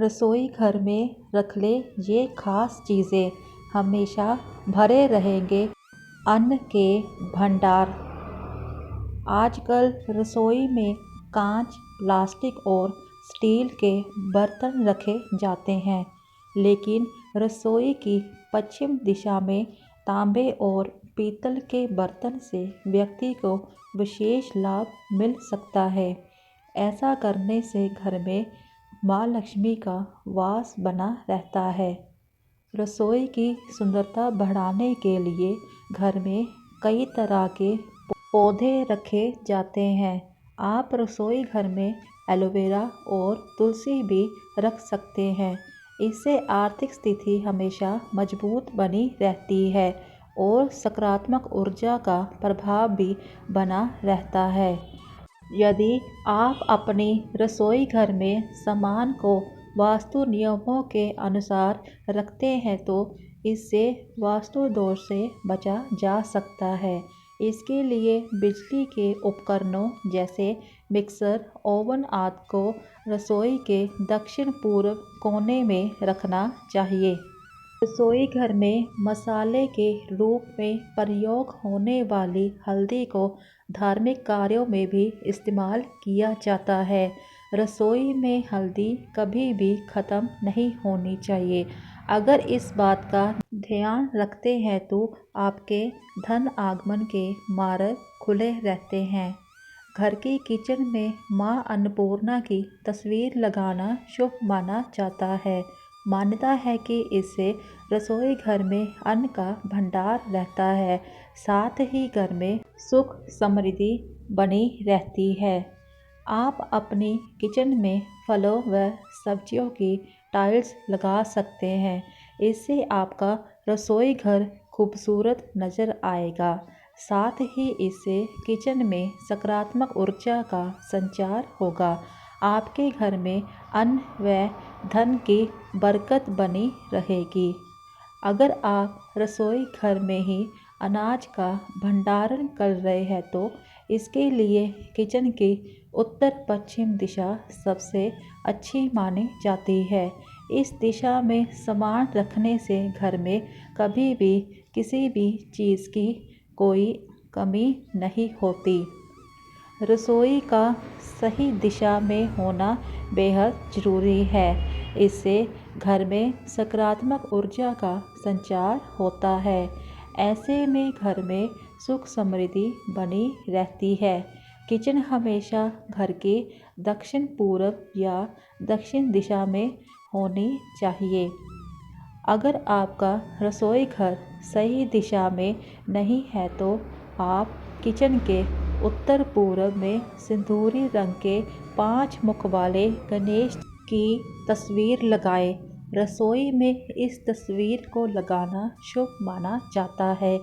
रसोई घर में रख ले ये खास चीज़ें, हमेशा भरे रहेंगे अन्न के भंडार। आजकल रसोई में कांच, प्लास्टिक और स्टील के बर्तन रखे जाते हैं, लेकिन रसोई की पश्चिम दिशा में तांबे और पीतल के बर्तन से व्यक्ति को विशेष लाभ मिल सकता है। ऐसा करने से घर में माँ लक्ष्मी का वास बना रहता है। रसोई की सुंदरता बढ़ाने के लिए घर में कई तरह के पौधे रखे जाते हैं। आप रसोई घर में एलोवेरा और तुलसी भी रख सकते हैं। इससे आर्थिक स्थिति हमेशा मजबूत बनी रहती है और सकारात्मक ऊर्जा का प्रभाव भी बना रहता है। यदि आप अपनी रसोई घर में सामान को वास्तु नियमों के अनुसार रखते हैं तो इससे वास्तु दोष से बचा जा सकता है। इसके लिए बिजली के उपकरणों जैसे मिक्सर, ओवन आदि को रसोई के दक्षिण पूर्व कोने में रखना चाहिए। रसोई घर में मसाले के रूप में प्रयोग होने वाली हल्दी को धार्मिक कार्यों में भी इस्तेमाल किया जाता है। रसोई में हल्दी कभी भी ख़त्म नहीं होनी चाहिए। अगर इस बात का ध्यान रखते हैं तो आपके धन आगमन के मार्ग खुले रहते हैं। घर की किचन में माँ अन्नपूर्णा की तस्वीर लगाना शुभ माना जाता है। मान्यता है कि इससे रसोई घर में अन्न का भंडार रहता है, साथ ही घर में सुख समृद्धि बनी रहती है। आप अपनी किचन में फलों व सब्जियों की टाइल्स लगा सकते हैं। इससे आपका रसोई घर खूबसूरत नज़र आएगा। साथ ही इससे किचन में सकारात्मक ऊर्जा का संचार होगा। आपके घर में अन्न व धन की बरकत बनी रहेगी। अगर आप रसोई घर में ही अनाज का भंडारण कर रहे हैं तो इसके लिए किचन की उत्तर पश्चिम दिशा सबसे अच्छी मानी जाती है। इस दिशा में सामान रखने से घर में कभी भी किसी भी चीज़ की कोई कमी नहीं होती। रसोई का सही दिशा में होना बेहद ज़रूरी है। इससे घर में सकारात्मक ऊर्जा का संचार होता है। ऐसे में घर में सुख समृद्धि बनी रहती है। किचन हमेशा घर के दक्षिण पूर्व या दक्षिण दिशा में होनी चाहिए। अगर आपका रसोई घर सही दिशा में नहीं है तो आप किचन के उत्तर पूर्व में सिंदूरी रंग के 5 मुख वाले गणेश की तस्वीर लगाएं। रसोई में इस तस्वीर को लगाना शुभ माना जाता है।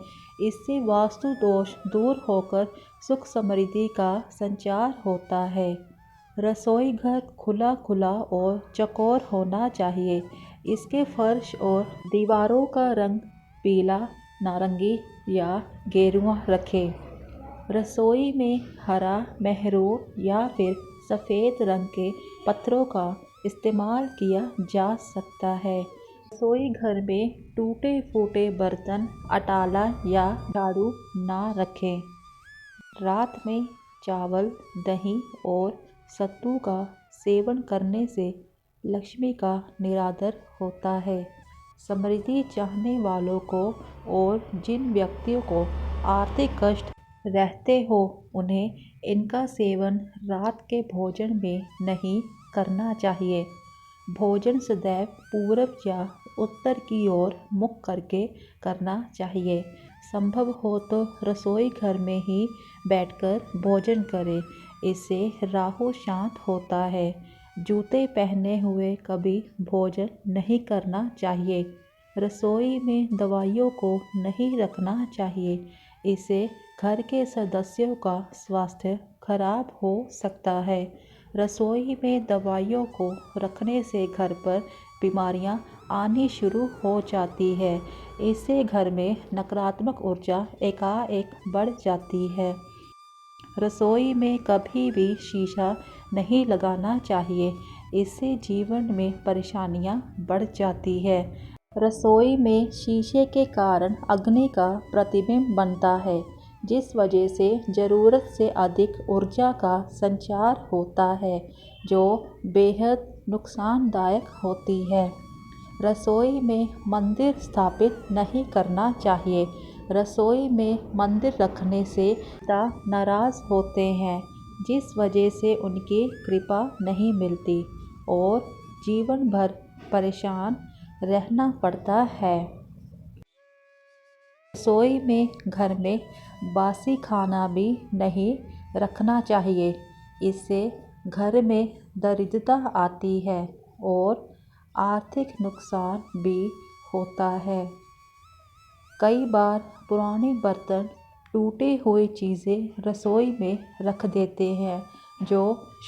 इससे वास्तु दोष दूर होकर सुख समृद्धि का संचार होता है। रसोई घर खुला खुला और चौकोर होना चाहिए। इसके फर्श और दीवारों का रंग पीला, नारंगी या गेरुआ रखें। रसोई में हरा, मैरून या फिर सफ़ेद रंग के पत्थरों का इस्तेमाल किया जा सकता है। रसोई घर में टूटे फूटे बर्तन, अटाला या झाड़ू ना रखें। रात में चावल, दही और सत्तू का सेवन करने से लक्ष्मी का निरादर होता है। समृद्धि चाहने वालों को और जिन व्यक्तियों को आर्थिक कष्ट रहते हो उन्हें इनका सेवन रात के भोजन में नहीं करना चाहिए। भोजन सदैव पूर्व या उत्तर की ओर मुख करके करना चाहिए। संभव हो तो रसोई घर में ही बैठकर भोजन करें। इससे राहु शांत होता है। जूते पहने हुए कभी भोजन नहीं करना चाहिए। रसोई में दवाइयों को नहीं रखना चाहिए। इससे घर के सदस्यों का स्वास्थ्य खराब हो सकता है। रसोई में दवाइयों को रखने से घर पर बीमारियां आनी शुरू हो जाती है। इससे घर में नकारात्मक ऊर्जा एकाएक बढ़ जाती है। रसोई में कभी भी शीशा नहीं लगाना चाहिए। इससे जीवन में परेशानियां बढ़ जाती है। रसोई में शीशे के कारण अग्नि का प्रतिबिंब बनता है, जिस वजह से ज़रूरत से अधिक ऊर्जा का संचार होता है, जो बेहद नुकसानदायक होती है। रसोई में मंदिर स्थापित नहीं करना चाहिए। रसोई में मंदिर रखने से पिता नाराज़ होते हैं, जिस वजह से उनकी कृपा नहीं मिलती और जीवन भर परेशान रहना पड़ता है। रसोई में घर में बासी खाना भी नहीं रखना चाहिए। इससे घर में दरिद्रता आती है और आर्थिक नुकसान भी होता है। कई बार पुराने बर्तन, टूटी हुई चीज़ें रसोई में रख देते हैं, जो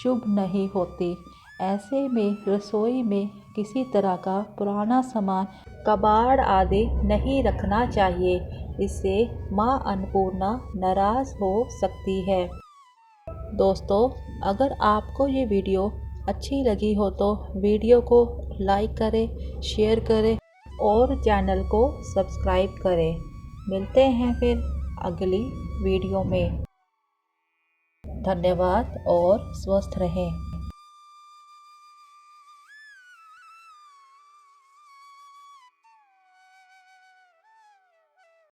शुभ नहीं होती। ऐसे में रसोई में किसी तरह का पुराना सामान, कबाड़ आदि नहीं रखना चाहिए। इससे माँ अन्नपूर्णा नाराज़ हो सकती है। दोस्तों, अगर आपको ये वीडियो अच्छी लगी हो तो वीडियो को लाइक करें, शेयर करें और चैनल को सब्सक्राइब करें। मिलते हैं फिर अगली वीडियो में। धन्यवाद और स्वस्थ रहें।